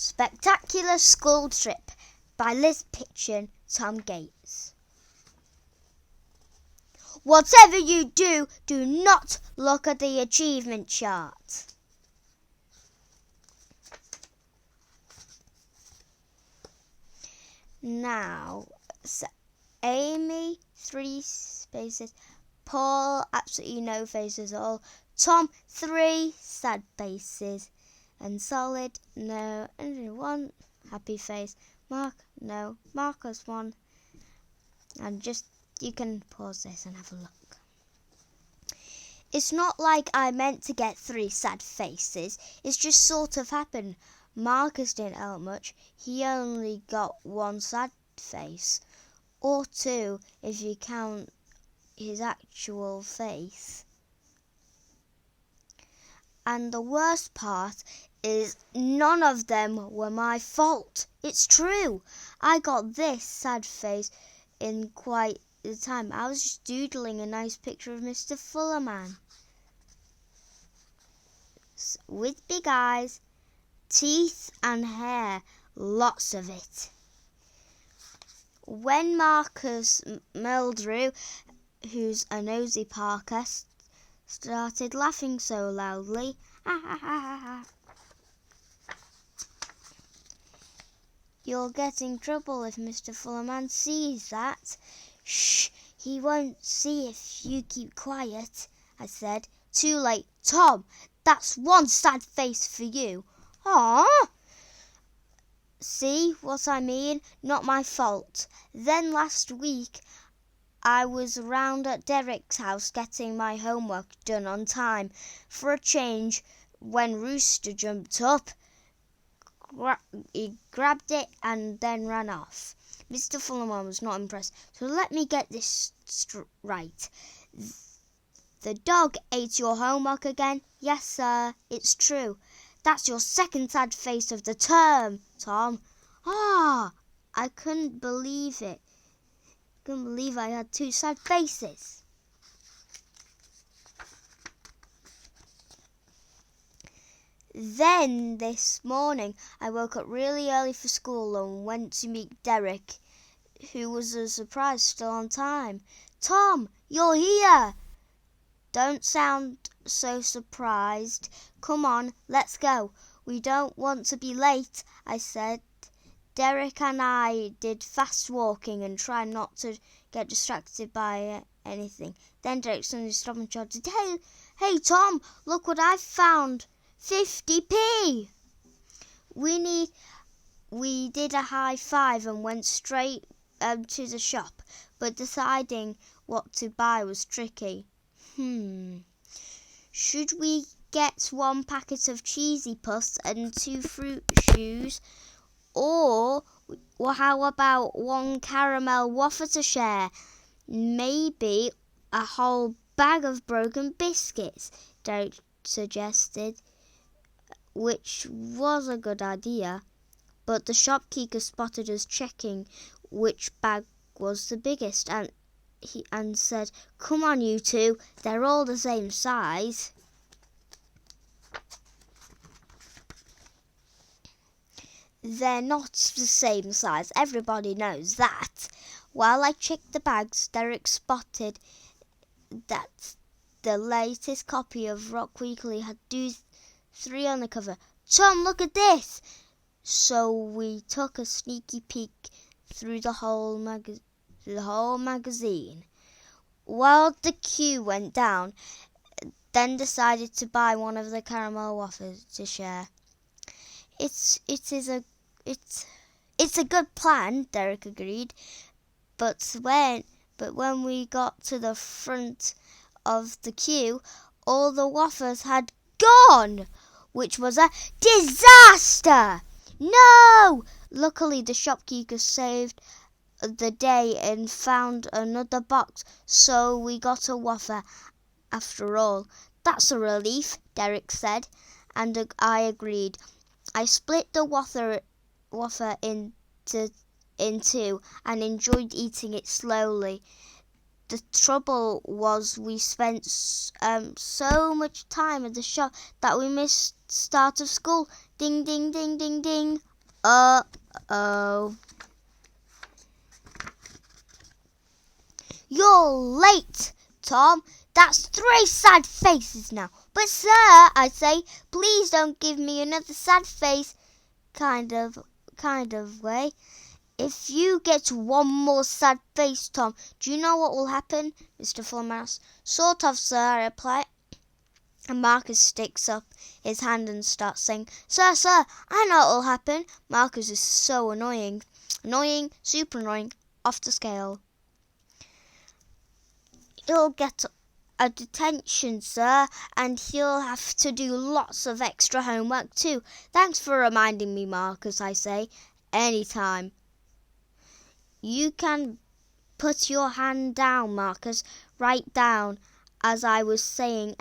Spectacular School Trip by Liz Pitchin, Tom Gates. Whatever you do, do not look at the achievement chart. Now, Amy, 3 spaces. Paul, absolutely no faces at all. Tom, 3 sad faces. And Solid, no. And 1 happy face. Mark, no. Marcus, 1. And just, you can pause this and have a look. It's not like I meant to get 3 sad faces. It's just sort of happened. Marcus didn't help much. He only got 1 sad face. Or 2 if you count his actual face. And the worst part is none of them were my fault. It's true. I got this sad face in quite the time. I was just doodling a nice picture of Mr. Fullerman. With big eyes, teeth and hair, lots of it. When Marcus Meldrew, who's a nosy Parker, started laughing so loudly, you'll get in trouble if Mr. Fullerman sees that. Shh, he won't see if you keep quiet, I said. Too late. Tom, that's 1 sad face for you. Aww. See what I mean? Not my fault. Then last week, I was around at Derek's house getting my homework done on time. For a change, when Rooster jumped up, he grabbed it and then ran off. Mr. Fullerman was not impressed. So let me get this right. The dog ate your homework again? Yes, sir, it's true. That's your 2nd sad face of the term, Tom. I couldn't believe it. Couldn't believe I had 2 sad faces. Then this morning I woke up really early for school and went to meet Derek, who was a surprise still on time. Tom, you're here! Don't sound so surprised. Come on, let's go. We don't want to be late, I said. Derek and I did fast walking and tried not to get distracted by anything. Then Derek suddenly stopped and shouted, Hey Tom, look what I've found. 50p! We did a high five and went straight to the shop, but deciding what to buy was tricky. Should we get 1 packet of cheesy puffs and 2 fruit shoes? Or how about 1 caramel waffle to share? Maybe a whole bag of broken biscuits, Derek suggested, which was a good idea. But the shopkeeper spotted us checking which bag was the biggest and said, Come on, you 2, they're all the same size. They're not the same size, everybody knows that. While I checked the bags, Derek spotted that the latest copy of Rock Weekly had Dude 3 on the cover. Tom, look at this! So we took a sneaky peek through the whole magazine. While the queue went down, then decided to buy 1 of the caramel waffles to share. It's a good plan, Derek agreed. But when we got to the front of the queue, all the waffles had gone, which was a disaster. No! Luckily, the shopkeeper saved the day and found another box, so we got a waffle after all. That's a relief, Derek said, and I agreed. I split the waffle in 2 and enjoyed eating it slowly. The trouble was we spent so much time at the shop that we missed start of school. Ding, ding, ding, ding, ding. Uh-oh. You're late, Tom. That's 3 sad faces now. But sir, I say, please don't give me another sad face kind of way. If you get one more sad face, Tom, do you know what will happen? Mr. Fulham asked. Sort of, sir, I reply. And Marcus sticks up his hand and starts saying, Sir, I know what will happen. Marcus is so annoying. Annoying, super annoying, off the scale. He'll get a detention, sir, and he'll have to do lots of extra homework too. Thanks for reminding me, Marcus, I say. Anytime. You can put your hand down, Marcus. Right down. As I was saying,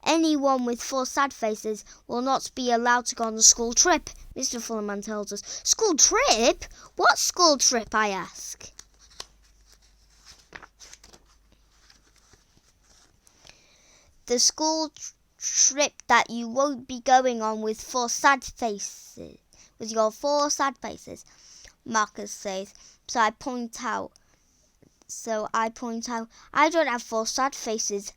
anyone with 4 sad faces will not be allowed to go on the school trip, Mr. Fullerman tells us. School trip? What school trip, I ask? The school trip that you won't be going on with 4 sad faces. With your 4 sad faces, Marcus says. So I point out, I don't have 4 sad faces,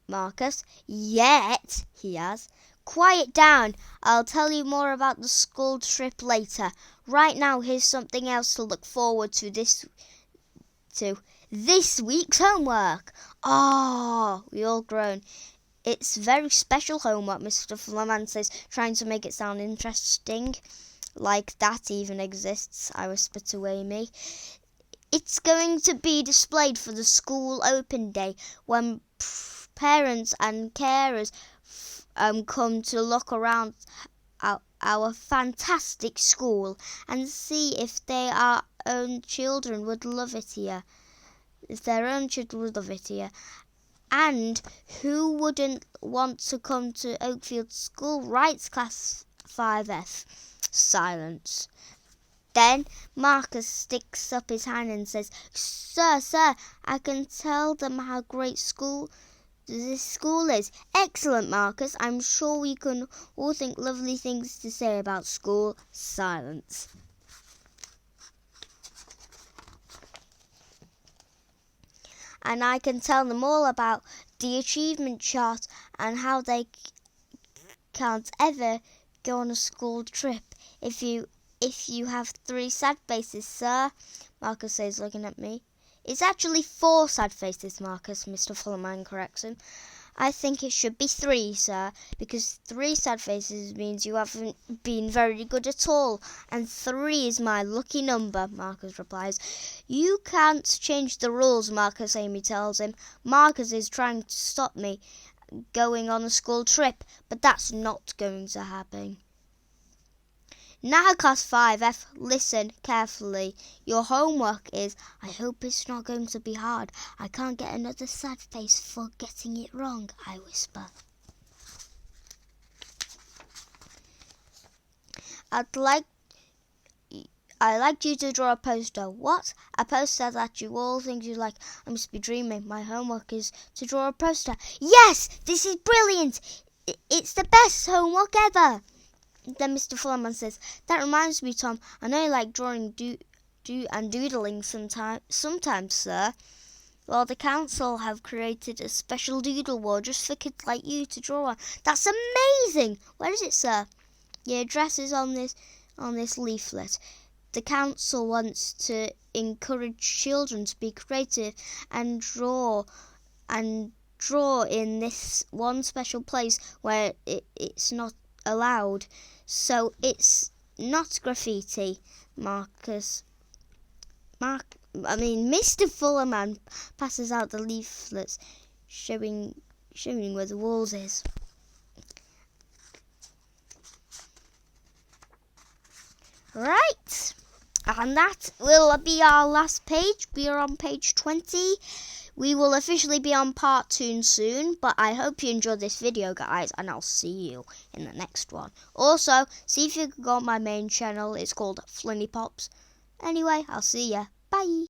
Marcus. Yet, he has. Quiet down. I'll tell you more about the school trip later. Right now, here's something else to look forward to this week's homework. We all groan. It's very special homework, Mr. Flanagan says, trying to make it sound interesting. Like that even exists, I whisper to Amy. It's going to be displayed for the school open day when parents and carers come to look around our fantastic school and see if their own children would love it here. And who wouldn't want to come to Oakfield School? Right, Class 5F. Silence. Then Marcus sticks up his hand and says, Sir, I can tell them how great this school is. Excellent, Marcus. I'm sure we can all think lovely things to say about school. Silence. And I can tell them all about the achievement chart and how they can't ever go on a school trip if you have 3 sad faces, sir, Marcus says, looking at me. It's actually 4 sad faces, Marcus, Mr. Fullerman corrects him. I think it should be 3, sir, because 3 sad faces means you haven't been very good at all, and 3 is my lucky number, Marcus replies. You can't change the rules, Marcus, Amy tells him. Marcus is trying to stop me going on a school trip, but that's not going to happen. Now, Class 5F, listen carefully. Your homework is, I hope it's not going to be hard. I can't get another sad face for getting it wrong, I whisper. I'd like you to draw a poster. What? A poster that you all think you like. I must be dreaming. My homework is to draw a poster. Yes! This is brilliant! It's the best homework ever! Then Mr. Fullerman says, That reminds me, Tom, I know you like drawing and doodling sometimes, sir. Well, the council have created a special doodle wall just for kids like you to draw on. That's amazing! Where is it, sir? The address is on this leaflet. The council wants to encourage children to be creative and draw in this one special place where it's not allowed. So it's not graffiti, Mr. Fullerman passes out the leaflets, showing where the walls is. Right, and that will be our last page. We are on page 20. We will officially be on part 2 soon, but I hope you enjoyed this video, guys, and I'll see you in the next one. Also, see if you can go on my main channel. It's called Flinny Pops. Anyway, I'll see ya. Bye.